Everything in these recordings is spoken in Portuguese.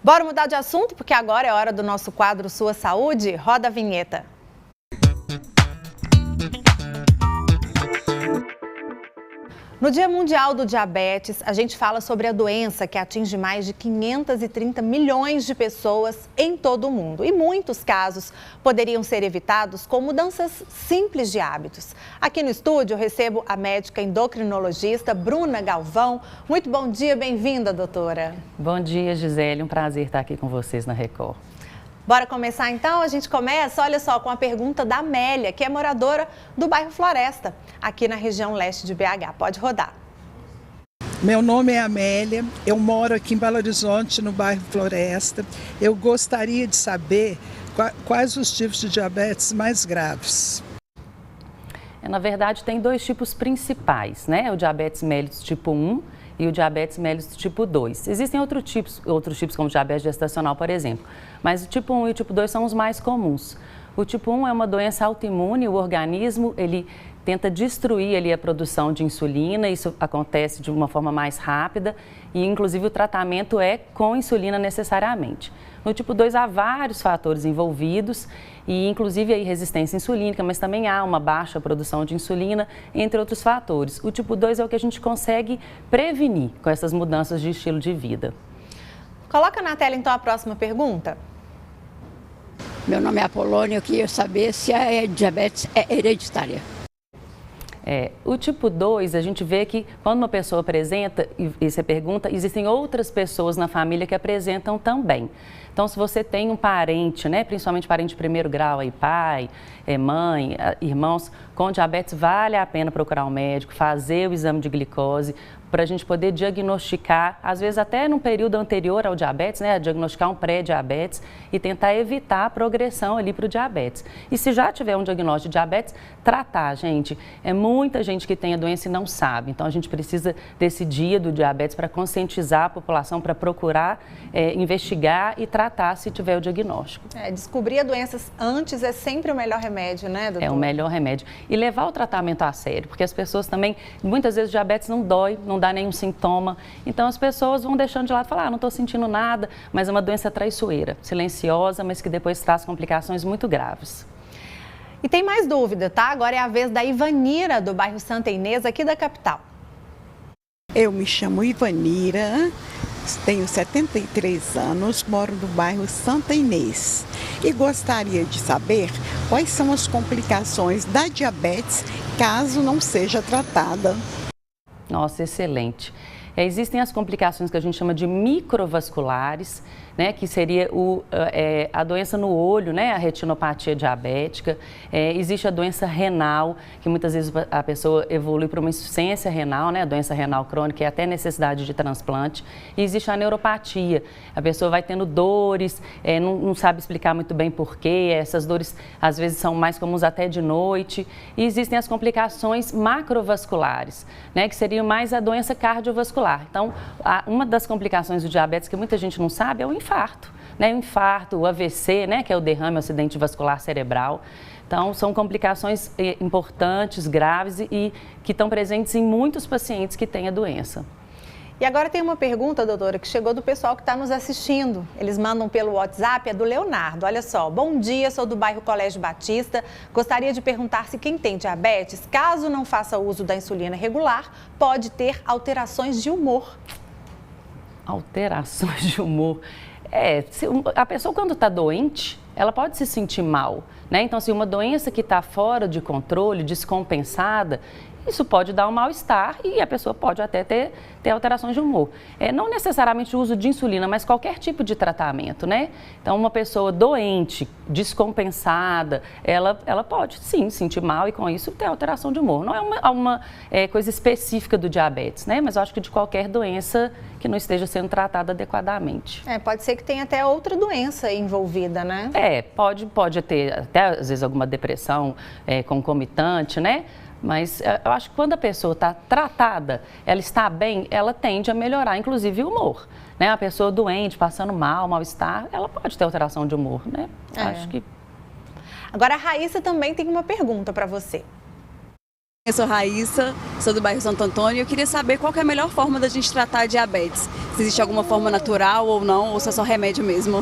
Bora mudar de assunto, porque agora é hora do nosso quadro Sua Saúde. Roda a vinheta. No Dia Mundial do Diabetes, a gente fala sobre a doença que atinge mais de 530 milhões de pessoas em todo o mundo. E muitos casos poderiam ser evitados com mudanças simples de hábitos. Aqui no estúdio eu recebo a médica endocrinologista Bruna Galvão. Muito bom dia, bem-vinda, doutora. Bom dia, Gisele. Um prazer estar aqui com vocês na Record. Bora começar então? A gente começa, olha só, com a pergunta da Amélia, que é moradora do bairro Floresta, aqui na região leste de BH. Pode rodar. Meu nome é Amélia, eu moro aqui em Belo Horizonte, no bairro Floresta. Eu gostaria de saber quais os tipos de diabetes mais graves. Na verdade, tem dois tipos principais, né? O diabetes mellitus tipo 1 e o diabetes mellitus tipo 2. Existem outros tipos como diabetes gestacional, por exemplo, mas o tipo 1 e o tipo 2 são os mais comuns. O tipo 1 é uma doença autoimune, o organismo ele tenta destruir ali a produção de insulina, isso acontece de uma forma mais rápida e inclusive o tratamento é com insulina necessariamente. No tipo 2 há vários fatores envolvidos e inclusive aí resistência insulínica, mas também há uma baixa produção de insulina, entre outros fatores. O tipo 2 é o que a gente consegue prevenir com essas mudanças de estilo de vida. Coloca na tela então a próxima pergunta. Meu nome é Apolônia, eu queria saber se a diabetes é hereditária. O tipo 2, a gente vê que quando uma pessoa apresenta, e você pergunta, existem outras pessoas na família que apresentam também. Então, se você tem um parente, né, principalmente parente de primeiro grau, aí, pai, mãe, irmãos, com diabetes, vale a pena procurar um médico, fazer o exame de glicose, para a gente poder diagnosticar, às vezes até num período anterior ao diabetes, né, diagnosticar um pré-diabetes e tentar evitar a progressão ali para o diabetes. E se já tiver um diagnóstico de diabetes, tratar, gente. É muita gente que tem a doença e não sabe. Então, a gente precisa desse dia do diabetes para conscientizar a população, para procurar investigar e tratar se tiver o diagnóstico. Descobrir a doença antes é sempre o melhor remédio, né, doutor? É o melhor remédio. E levar o tratamento a sério, porque as pessoas também, muitas vezes o diabetes não dói, não dá nenhum sintoma. Então as pessoas vão deixando de lado e falar, não estou sentindo nada, mas é uma doença traiçoeira, silenciosa, mas que depois traz complicações muito graves. E tem mais dúvida, tá? Agora é a vez da Ivanira, do bairro Santa Inês, aqui da capital. Eu me chamo Ivanira, tenho 73 anos, moro no bairro Santa Inês e gostaria de saber quais são as complicações da diabetes caso não seja tratada. Nossa, excelente. Existem as complicações que a gente chama de microvasculares, né, que seria a doença no olho, né, a retinopatia diabética. Existe a doença renal, que muitas vezes a pessoa evolui para uma insuficiência renal, né, a doença renal crônica e até necessidade de transplante. E existe a neuropatia, a pessoa vai tendo dores, não sabe explicar muito bem porquê, essas dores às vezes são mais comuns até de noite. E existem as complicações macrovasculares, né, que seria mais a doença cardiovascular. Então, uma das complicações do diabetes que muita gente não sabe é o infarto, né? O infarto, o AVC, né? Que é o derrame, o acidente vascular cerebral. Então, são complicações importantes, graves e que estão presentes em muitos pacientes que têm a doença. E agora tem uma pergunta, doutora, que chegou do pessoal que está nos assistindo. Eles mandam pelo WhatsApp, é do Leonardo. Olha só, bom dia, sou do bairro Colégio Batista. Gostaria de perguntar se quem tem diabetes, caso não faça uso da insulina regular, pode ter alterações de humor. Alterações de humor. A pessoa quando está doente, ela pode se sentir mal, né? Então, se uma doença que está fora de controle, descompensada, isso pode dar um mal-estar e a pessoa pode até ter alterações de humor. Não necessariamente o uso de insulina, mas qualquer tipo de tratamento, né? Então, uma pessoa doente, descompensada, ela pode sim sentir mal e com isso ter alteração de humor. Não é uma coisa específica do diabetes, né? Mas eu acho que de qualquer doença que não esteja sendo tratada adequadamente. Pode ser que tenha até outra doença envolvida, né? Pode ter até às vezes alguma depressão concomitante, né? Mas eu acho que quando a pessoa está tratada, ela está bem, ela tende a melhorar, inclusive o humor, né? A pessoa doente, passando mal-estar, ela pode ter alteração de humor, né? Acho que... Agora a Raíssa também tem uma pergunta para você. Eu sou Raíssa, sou do bairro Santo Antônio e eu queria saber qual que é a melhor forma da gente tratar a diabetes. Se existe alguma forma natural ou não, ou se é só remédio mesmo.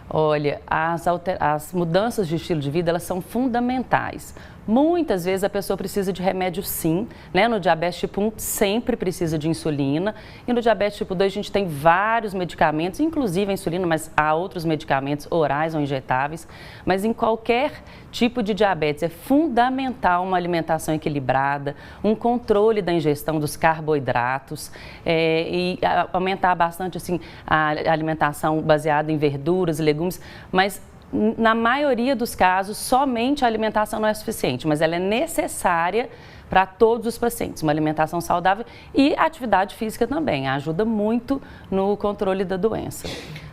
Olha, as mudanças de estilo de vida, elas são fundamentais. Muitas vezes a pessoa precisa de remédio sim, né? No diabetes tipo 1 sempre precisa de insulina e no diabetes tipo 2 a gente tem vários medicamentos, inclusive a insulina, mas há outros medicamentos orais ou injetáveis. Mas em qualquer tipo de diabetes é fundamental uma alimentação equilibrada, um controle da ingestão dos carboidratos e aumentar bastante assim, a alimentação baseada em verduras e legumes, mas na maioria dos casos, somente a alimentação não é suficiente, mas ela é necessária para todos os pacientes. Uma alimentação saudável e atividade física também ajuda muito no controle da doença.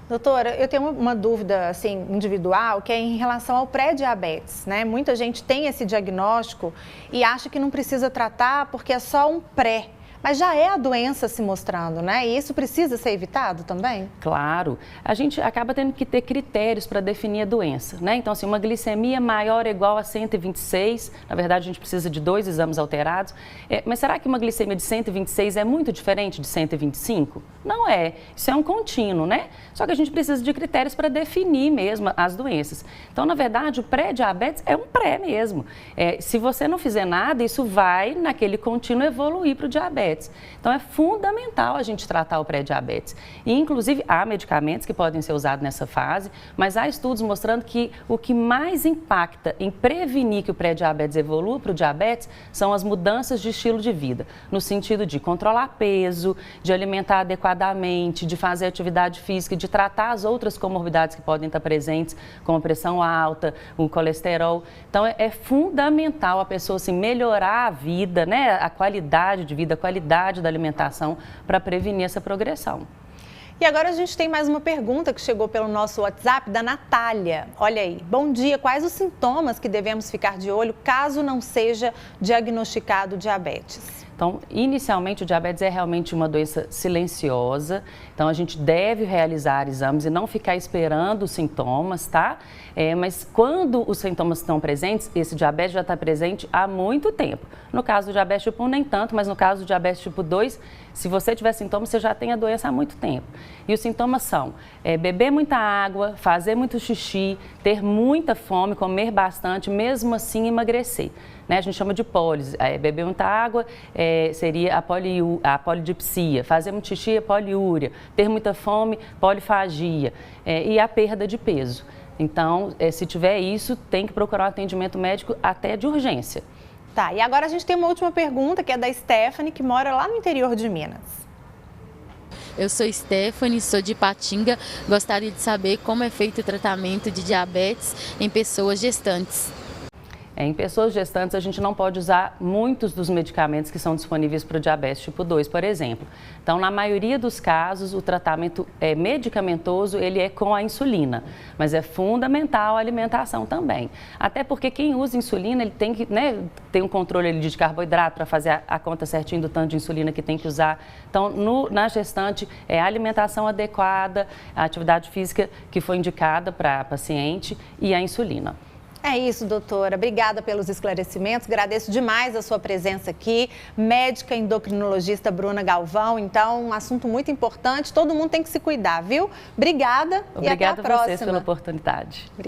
Doutora, eu tenho uma dúvida assim, individual, que é em relação ao pré-diabetes, né? Muita gente tem esse diagnóstico e acha que não precisa tratar porque é só um pré. Mas já é a doença se mostrando, né? E isso precisa ser evitado também? Claro. A gente acaba tendo que ter critérios para definir a doença, né? Então, assim, uma glicemia maior ou igual a 126, na verdade, a gente precisa de 2 exames alterados. Mas será que uma glicemia de 126 é muito diferente de 125? Não é. Isso é um contínuo, né? Só que a gente precisa de critérios para definir mesmo as doenças. Então, na verdade, o pré-diabetes é um pré mesmo. Se você não fizer nada, isso vai, naquele contínuo, evoluir para o diabetes. Então, é fundamental a gente tratar o pré-diabetes. E, inclusive, há medicamentos que podem ser usados nessa fase, mas há estudos mostrando que o que mais impacta em prevenir que o pré-diabetes evolua para o diabetes são as mudanças de estilo de vida, no sentido de controlar peso, de alimentar adequadamente, de fazer atividade física, de tratar as outras comorbidades que podem estar presentes, como a pressão alta, o colesterol. Então, é fundamental a pessoa assim, melhorar a vida, né? A qualidade de vida, a qualidade da alimentação para prevenir essa progressão. E agora a gente tem mais uma pergunta que chegou pelo nosso WhatsApp da Natália. Olha aí, bom dia, quais os sintomas que devemos ficar de olho caso não seja diagnosticado diabetes? Então, inicialmente, o diabetes é realmente uma doença silenciosa, então a gente deve realizar exames e não ficar esperando os sintomas, tá? Mas quando os sintomas estão presentes, esse diabetes já está presente há muito tempo. No caso do diabetes tipo 1, nem tanto, mas no caso do diabetes tipo 2, se você tiver sintomas, você já tem a doença há muito tempo. E os sintomas são beber muita água, fazer muito xixi, ter muita fome, comer bastante, mesmo assim emagrecer. Né? A gente chama de pólise. Beber muita água seria a polidipsia, fazer muito xixi é poliúria, ter muita fome, polifagia e a perda de peso. Então, se tiver isso, tem que procurar um atendimento médico até de urgência. Tá, e agora a gente tem uma última pergunta, que é da Stephanie, que mora lá no interior de Minas. Eu sou Stephanie, sou de Ipatinga. Gostaria de saber como é feito o tratamento de diabetes em pessoas gestantes. Em pessoas gestantes, a gente não pode usar muitos dos medicamentos que são disponíveis para o diabetes tipo 2, por exemplo. Então, na maioria dos casos, o tratamento medicamentoso, ele é com a insulina, mas é fundamental a alimentação também. Até porque quem usa insulina, ele tem que ter um controle ali de carboidrato para fazer a conta certinho do tanto de insulina que tem que usar. Então, na gestante, a alimentação adequada, a atividade física que foi indicada para a paciente e a insulina. É isso, doutora. Obrigada pelos esclarecimentos. Agradeço demais a sua presença aqui. Médica endocrinologista Bruna Galvão. Então, um assunto muito importante. Todo mundo tem que se cuidar, viu? Obrigada e até a próxima. Obrigada a vocês pela oportunidade.